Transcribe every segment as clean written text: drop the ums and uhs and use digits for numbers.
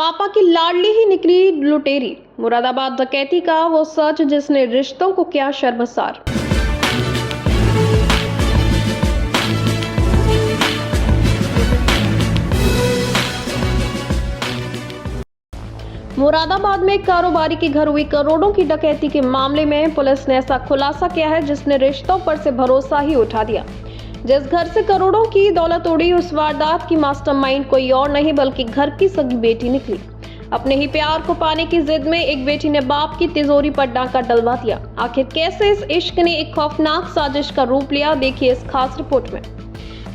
पापा की लाडली ही निकली लुटेरी। मुरादाबाद डकैती का वो सच जिसने रिश्तों को किया शर्मसार। मुरादाबाद में एक कारोबारी के घर हुई करोड़ों की डकैती के मामले में पुलिस ने ऐसा खुलासा किया है जिसने रिश्तों पर से भरोसा ही उठा दिया। जिस घर से करोड़ों की दौलत उड़ी, उस वारदात की मास्टरमाइंड कोई और नहीं बल्कि घर की सगी बेटी निकली। अपने ही प्यार को पाने की जिद में एक बेटी ने बाप की तिजोरी पर डाका डलवा दिया। आखिर कैसे इस इश्क ने एक खौफनाक साजिश का रूप लिया, देखिए इस खास रिपोर्ट में।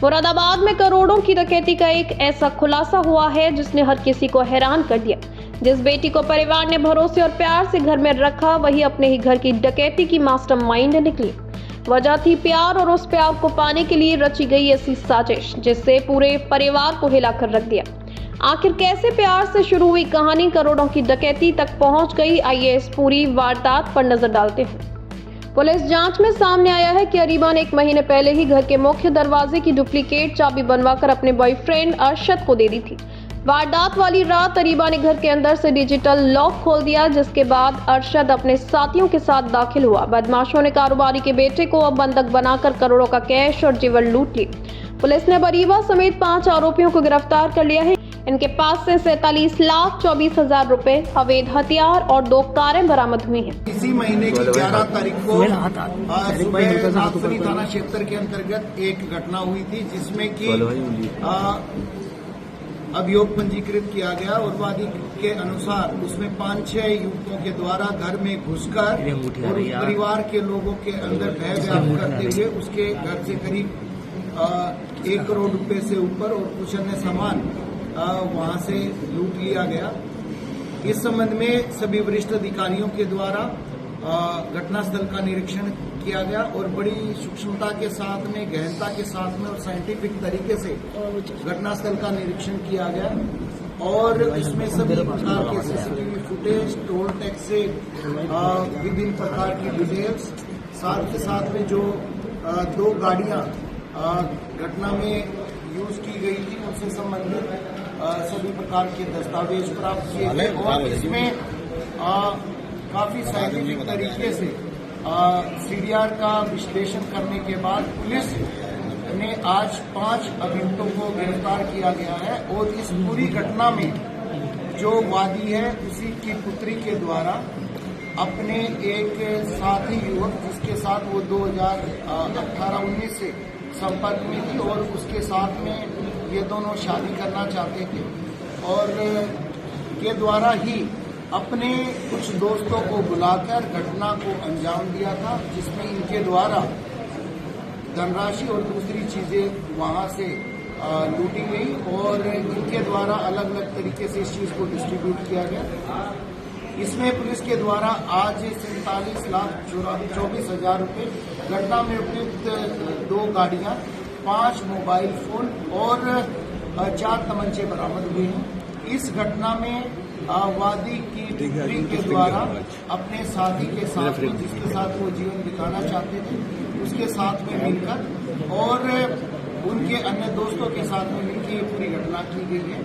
मुरादाबाद में करोड़ों की डकैती का एक ऐसा खुलासा हुआ है जिसने हर किसी को हैरान कर दिया। जिस बेटी को परिवार ने भरोसे और प्यार से घर में रखा, वही अपने ही घर की डकैती की मास्टरमाइंड निकली। वजह थी प्यार, और उस प्यार को पाने के लिए रची गई ऐसी साजिश जिससे पूरे परिवार को हिलाकर रख दिया। आखिर कैसे प्यार से शुरू हुई कहानी करोड़ों की डकैती तक पहुंच गई, आइए इस पूरी वारदात पर नजर डालते हैं। पुलिस जांच में सामने आया है कि अरीबा ने 1 महीने पहले ही घर के मुख्य दरवाजे की डुप्लीकेट चाबी बनवाकर अपने बॉयफ्रेंड अरशद को दे दी थी। वारदात वाली रात अरीबा ने घर के अंदर से डिजिटल लॉक खोल दिया, जिसके बाद अरशद अपने साथियों के साथ दाखिल हुआ। बदमाशों ने कारोबारी के बेटे को बंधक बनाकर करोड़ों का कैश और जेवर लूट लिए। पुलिस ने अरीबा समेत 5 आरोपियों को गिरफ्तार कर लिया है। इनके पास से 47,24,000 रुपए, अवैध हथियार और 2 कारें बरामद हुई हैं। इसी महीने की 11 तारीख को सुबह नागपुरी थाना क्षेत्र के अंतर्गत एक घटना हुई थी जिसमें कि अभियोग पंजीकृत किया गया और वादी के अनुसार उसमें 5-6 युवकों के द्वारा घर में घुसकर और परिवार के लोगों के अंदर भय व्याप्त करते हुए उसके घर से करीब 1 करोड़ रुपए से ऊपर और कुछ अन्य सामान वहां से लूट लिया गया। इस संबंध में सभी वरिष्ठ अधिकारियों के द्वारा घटनास्थल का निरीक्षण किया गया और बड़ी सूक्ष्मता के साथ में, गहनता के साथ में और साइंटिफिक तरीके से घटनास्थल का निरीक्षण किया गया और इसमें सभी प्रकार के सीसीटीवी फुटेज, टोल टैक्स से विभिन्न प्रकार की डिटेल्स, साथ के साथ में जो 2 गाड़ियां घटना में यूज की गई थी उनसे संबंधित सभी प्रकार के दस्तावेज प्राप्त किए गए और इसमें काफी साइंटिफिक तरीके से सीडीआर का विश्लेषण करने के बाद पुलिस ने आज 5 अभियुक्तों को गिरफ्तार किया गया है और इस पूरी घटना में जो वादी है उसी की पुत्री के द्वारा अपने एक साथी युवक जिसके साथ वो 2018-19 से संपर्क में थी और उसके साथ में ये दोनों शादी करना चाहते थे और के द्वारा ही अपने कुछ दोस्तों को बुलाकर घटना को अंजाम दिया था, जिसमें इनके द्वारा धनराशि और दूसरी चीजें वहां से लूटी गई और इनके द्वारा अलग अलग तरीके से इस चीज को डिस्ट्रीब्यूट किया गया। इसमें पुलिस के द्वारा आज 47,24,000 रुपए, घटना में उपयुक्त 2 गाड़ियां, 5 मोबाइल फोन और 4 तमंचे बरामद हुए हैं। इस घटना में वादी की पुत्री के द्वारा अपने साथी के साथ में, जिसके साथ वो जीवन बिताना चाहते थे, उसके साथ में मिलकर और उनके अन्य दोस्तों के साथ में मिलकर ये पूरी घटना की गई है।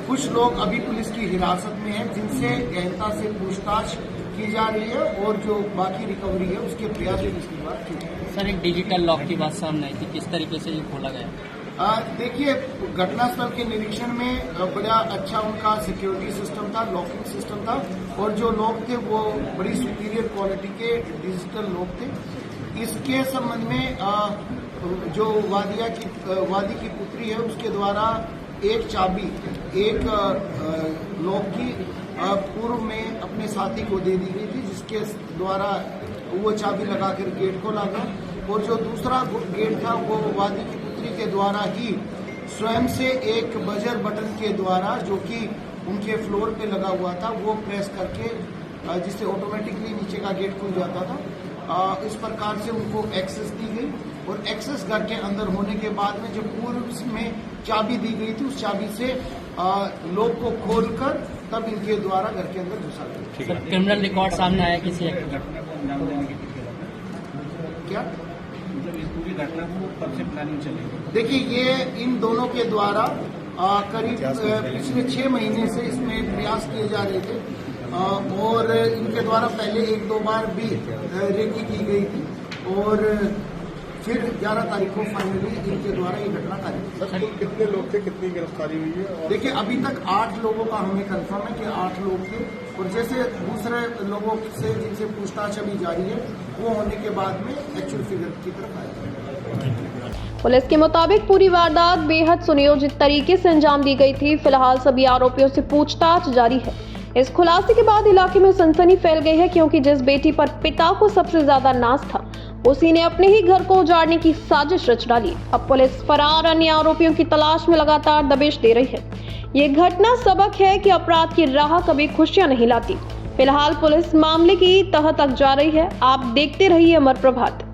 कुछ लोग अभी पुलिस की हिरासत में हैं जिनसे गहनता से पूछताछ की जा रही है और जो बाकी रिकवरी है उसके प्रयास इसकी बात की है। सर, एक डिजिटल लॉक की बात सामने आई थी, किस तरीके से ये खोला गया? देखिए, घटनास्थल के निरीक्षण में बड़ा अच्छा उनका सिक्योरिटी सिस्टम था, लॉकिंग सिस्टम था और जो लोग थे वो बड़ी सुपीरियर क्वालिटी के डिजिटल लोग थे। इसके संबंध में जो वादी की पुत्री है उसके द्वारा एक चाबी एक लॉक की पूर्व में अपने साथी को दे दी गई थी, जिसके द्वारा वो चाबी लगाकर गेट खोला गया और जो दूसरा गेट था वो वादी की पुत्री के द्वारा ही स्वयं से एक बजर बटन के द्वारा, जो कि उनके फ्लोर पे लगा हुआ था, वो प्रेस करके जिससे ऑटोमेटिकली नीचे का गेट खुल जाता था। इस प्रकार से उनको एक्सेस दी गई और एक्सेस घर के अंदर होने के बाद में जो पूर्व में चाबी दी गई थी उस चाबी से लोग को खोलकर तब इनके द्वारा घर के अंदर घुसा गया। क्रिमिनल रिकॉर्ड सामने आया किसी क्या पूरी घटना को कब से प्लानिंग चलेगी? देखिए, ये इन दोनों के द्वारा करीब पिछले 6 महीने से इसमें प्रयास प्रयास किए जा रहे थे और इनके द्वारा पहले 1-2 बार भी रेकी की गई थी और फिर 11 तारीख को फाइनली इनके द्वारा ये घटना कार्य। सर कितने लोग थे, कितनी गिरफ्तारी हुई है? और देखिए अभी तक 8 लोगों का हमें कंफर्म है कि 8 लोग थे और जैसे दूसरे लोगों से जिनसे पूछताछ अभी जारी है वो होने के बाद में एक्चुअल फिगर की तरफ आएगा। पुलिस के मुताबिक पूरी वारदात बेहद सुनियोजित तरीके से अंजाम दी गई थी। फिलहाल सभी आरोपियों से पूछताछ जारी है। इस खुलासे के बाद इलाके में सनसनी फैल गई है क्योंकि जिस बेटी पर पिता को सबसे ज्यादा नाज था उसी ने अपने ही घर को उजाड़ने की साजिश रच डाली। अब पुलिस फरार अन्य आरोपियों की तलाश में लगातार दबिश दे रही है। ये घटना सबक है कि अपराध की राह कभी खुशियां नहीं लाती। फिलहाल पुलिस मामले की तह तक जा रही है। आप देखते रहिए अमर प्रभात।